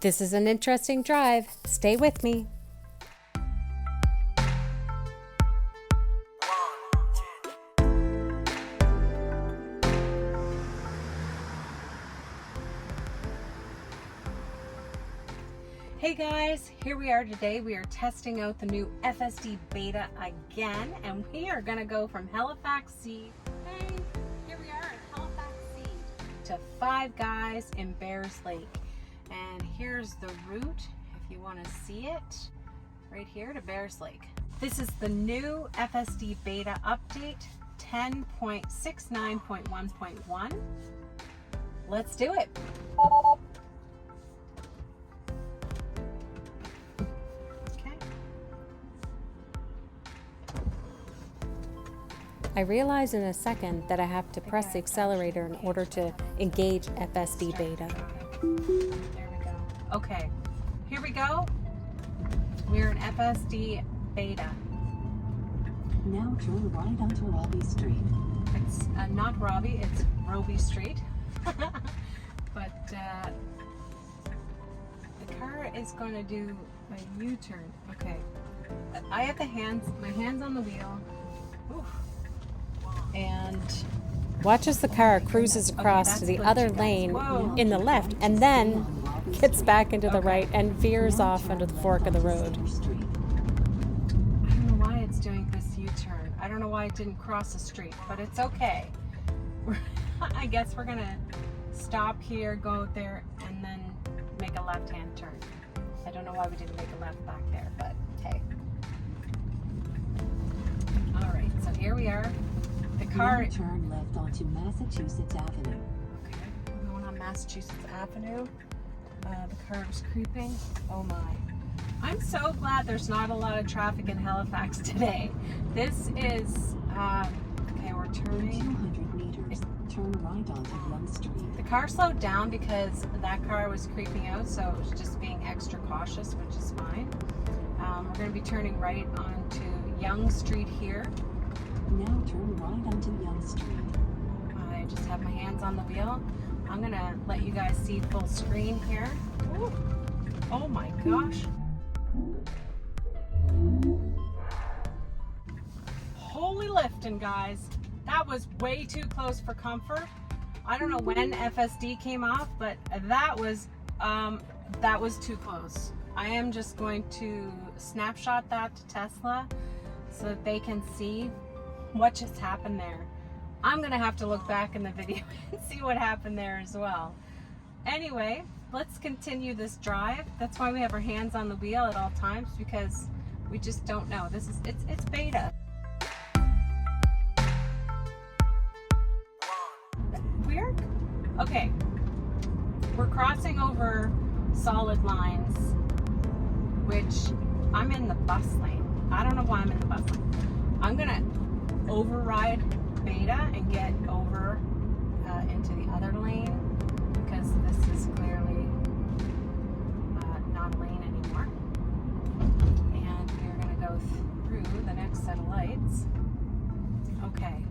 This is an interesting drive. Stay with me. Hey guys, here we are today. We are testing out the new FSD beta again, and we are going to go from Halifax C. Hey, here we are at Halifax C to Five Guys in Bears Lake. And here's the route, if you want to see it, right here to Bears Lake. This is the new FSD beta update 10.69.1.1. Let's do it. I realize in a second that I have to press the accelerator in order to engage FSD beta. There we go. Okay, here we go. We're in FSD beta. Now turn right onto Robbie Street. It's not Robbie, it's Roby Street. But the car is going to do a U-turn. Okay, I have my hands on the wheel. Oof. And watch as the car cruises across to the other lane in the left and then gets back into the right and veers off under the fork of the road. I don't know why it's doing this U-turn. I don't know why it didn't cross the street, but it's okay. I guess we're gonna stop here, go out there, and then make a left-hand turn. I don't know why we didn't make a left back there, but hey. All right, so here we are. The car. Now turn left onto Massachusetts Avenue. Okay, we're going on Massachusetts Avenue. The car was creeping. Oh my. I'm so glad there's not a lot of traffic in Halifax today. This is, okay, we're turning. 200 meters, turn right onto Young Street. The car slowed down because that car was creeping out, so it was just being extra cautious, which is fine. We're going to be turning right onto Young Street here. Now turn right onto Young Street. I just have my hands on the wheel. I'm gonna let you guys see full screen here. Ooh. Oh my gosh. Holy lifting, guys. That was way too close for comfort. I don't know when FSD came off, but that was too close. I am just going to snapshot that to Tesla so that they can see what just happened there. I'm gonna have to look back in the video and see what happened there as well. Anyway, let's continue this drive. That's why we have our hands on the wheel at all times, because we just don't know. It's beta. Weird? Okay. We're crossing over solid lines, which I'm in the bus lane. I don't know why I'm in the bus lane. I'm gonna override beta and get over into the other lane, because this is clearly not a lane anymore. And we're going to go through the next set of lights. Okay.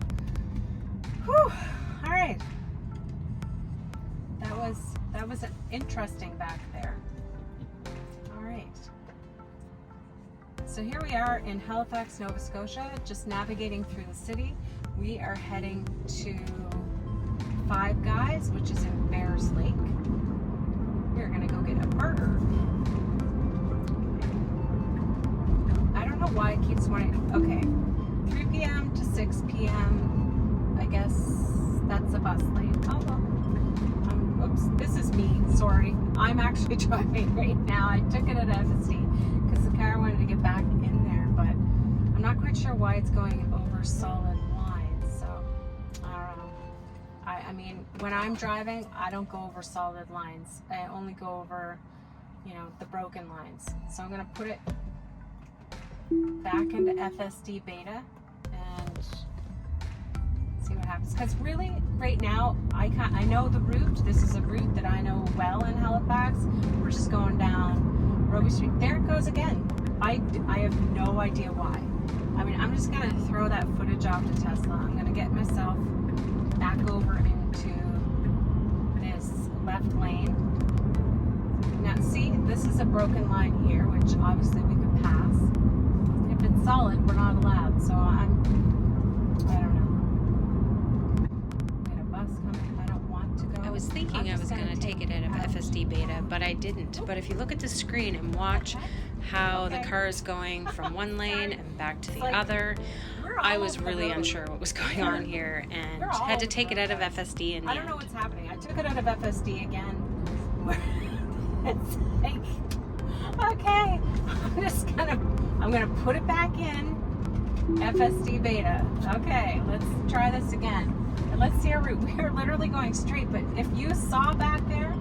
Whew. All right. That was interesting back there. All right. So here we are in Halifax, Nova Scotia, just navigating through the city. We are heading to Five Guys, which is in Bears Lake. We're gonna go get a burger. I don't know why it keeps wanting, okay, 3 p.m. to 6 p.m. I guess that's a bus lane. Oh well. Oops, this is me, sorry. I'm actually driving right now. I took it at FSD because the car wanted to get back in there, but I'm not quite sure why it's going over solid lines, so I don't know. I mean, when I'm driving, I don't go over solid lines. I only go over, you know, the broken lines. So I'm gonna put it back into FSD beta and see what happens. Because really, right now, I know the route. This is a route that I know well in Halifax. We're just going down Roby Street. There it goes again. I have no idea why. I mean, I'm just gonna throw that footage off to Tesla. I'm gonna get myself back over into this left lane. Now, see, this is a broken line here, which obviously we could pass. If it's solid, we're not allowed. So I don't know. We had a bus coming. I don't want to go. I was thinking I was going to take it out of FSD beta, but I didn't. But if you look at the screen and watch how the car is going from one lane and back to the other, I was really unsure what was going on here and had to take it out of FSD in the I don't know what's happening. I took it out of FSD again. It's like, okay, I'm gonna put it back in FSD beta. Okay, let's try this again. And let's see our route. We are literally going straight, but if you saw back there,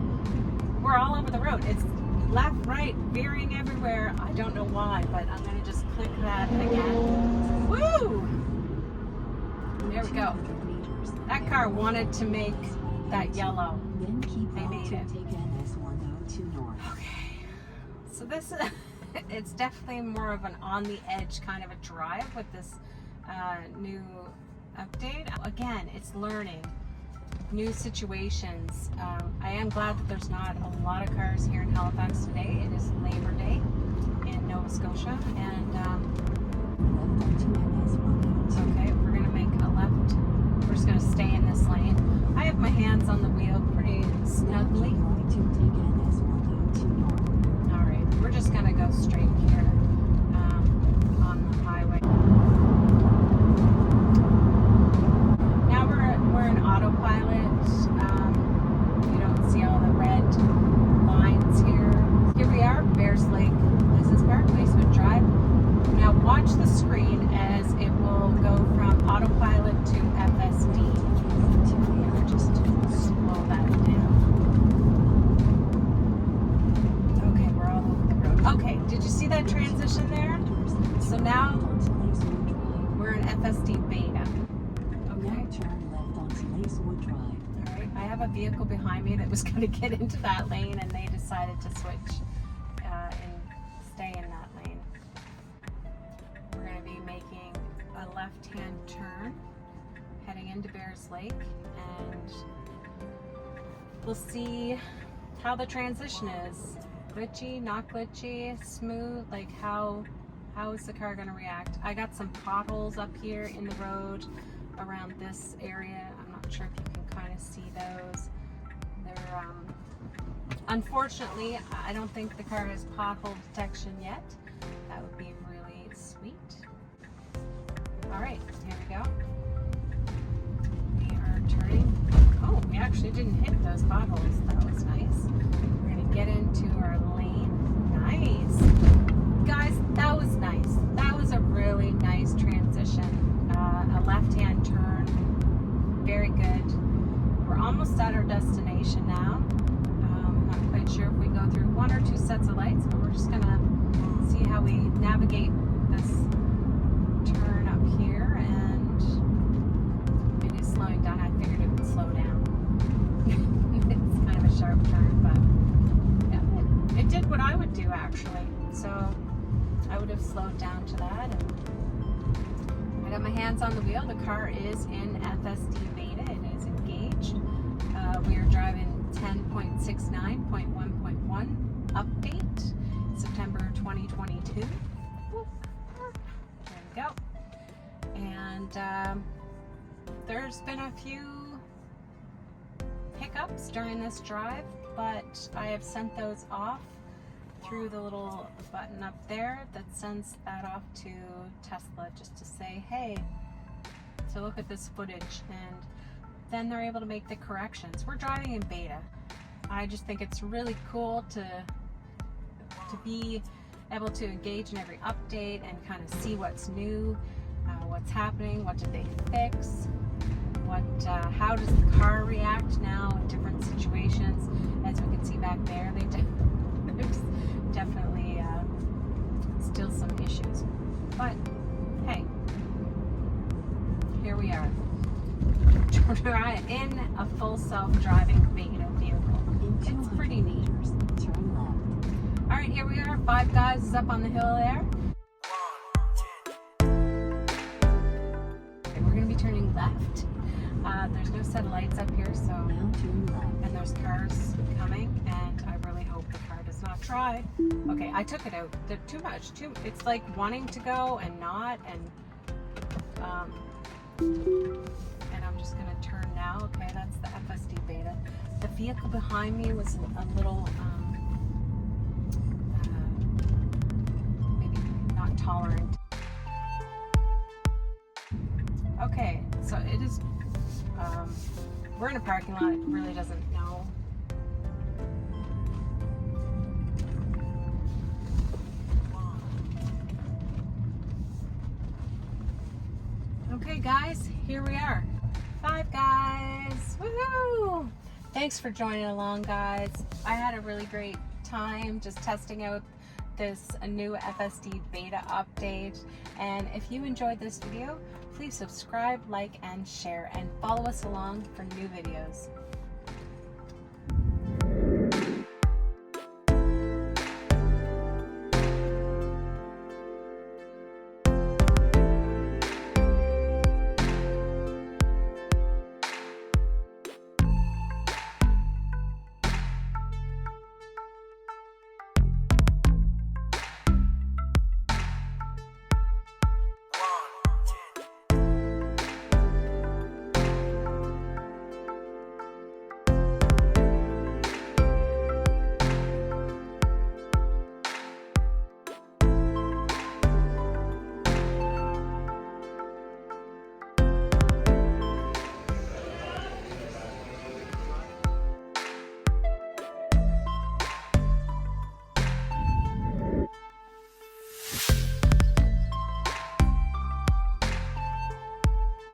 we're all over the road. It's left, right, veering everywhere. I don't know why, but I'm gonna just click that again. Woo! There we go. That car wanted to make that yellow. Then keep They on made to it. take NS 102 north. Okay, so this it's definitely more of an on the edge kind of a drive with this new update. Again, it's learning new situations. I am glad that there's not a lot of cars here in Halifax today. It is Labor Day in Nova Scotia, and Left onto NS 102. okay, we're gonna make a left. We're just gonna stay in this lane. I have my hands on the wheel pretty snugly. Keep on to take NS 102 north. All right, we're just gonna go straight here on the highway. Now we're in autopilot. You don't see all the red lines here. Here we are, Bears Lake Business Park, Wastewood Drive. Now watch the screen as it will go from autopilot to FSD. We'll just slow that down. Okay, we're all over the road. Okay, did you see that transition there? So now we're in FSD beta. Okay. Now turn left onto Lacewood Drive. All right. I have a vehicle behind me that was going to get into that lane, and they decided to switch and stay in that lane. We're going to be making a left-hand turn, heading into Bears Lake, and we'll see how the transition is. Glitchy, not glitchy, smooth, like how is the car going to react? I got some potholes up here in the road around this area. I'm not sure if you can kind of see those. They're unfortunately, I don't think the car has pothole detection yet. That would be really sweet. All right, here we go. We are turning. Oh, we actually didn't hit those potholes. That was nice. We're gonna get into our lane. Nice. Guys, that was nice. That was a really nice transition. A left-hand turn. Very good. We're almost at our destination now. Not quite sure if we go through one or two sets of lights, but we're just gonna see how we navigate this turn up here, and it is slowing down. I figured it would slow down. It's kind of a sharp turn, but yeah, it did what I would do actually. So I would have slowed down to that. And I got my hands on the wheel. The car is in FSD beta. It is engaged. We are driving 10.69.1.1 update, September 2022. There we go. And there's been a few hiccups during this drive, but I have sent those off through the little button up there that sends that off to Tesla just to say, hey, so look at this footage, and then they're able to make the corrections. We're driving in beta. I just think it's really cool to be able to engage in every update and kind of see what's new, what's happening, what did they fix, how does the car react now in different situations. As we can see back there, there's definitely still some issues, but hey, here we are in a full self-driving beta vehicle. It's pretty neat. Turn left. All right, here we are. Five Guys is up on the hill there. Okay, we're going to be turning left. there's no set of lights up here, so, Now turn left. and there's cars coming, and I really hope the car does not try. Okay, I took it out. They're too much. It's like wanting to go and not, and I'm just gonna turn now. Okay, that's the FSD beta. The vehicle behind me was a little maybe not tolerant. Okay, so it is. We're in a parking lot. It really doesn't know. Okay, guys, here we are. Five Guys. Woohoo! Thanks for joining along, guys. I had a really great time just testing out this new FSD beta update. And if you enjoyed this video, please subscribe, like, and share, and follow us along for new videos.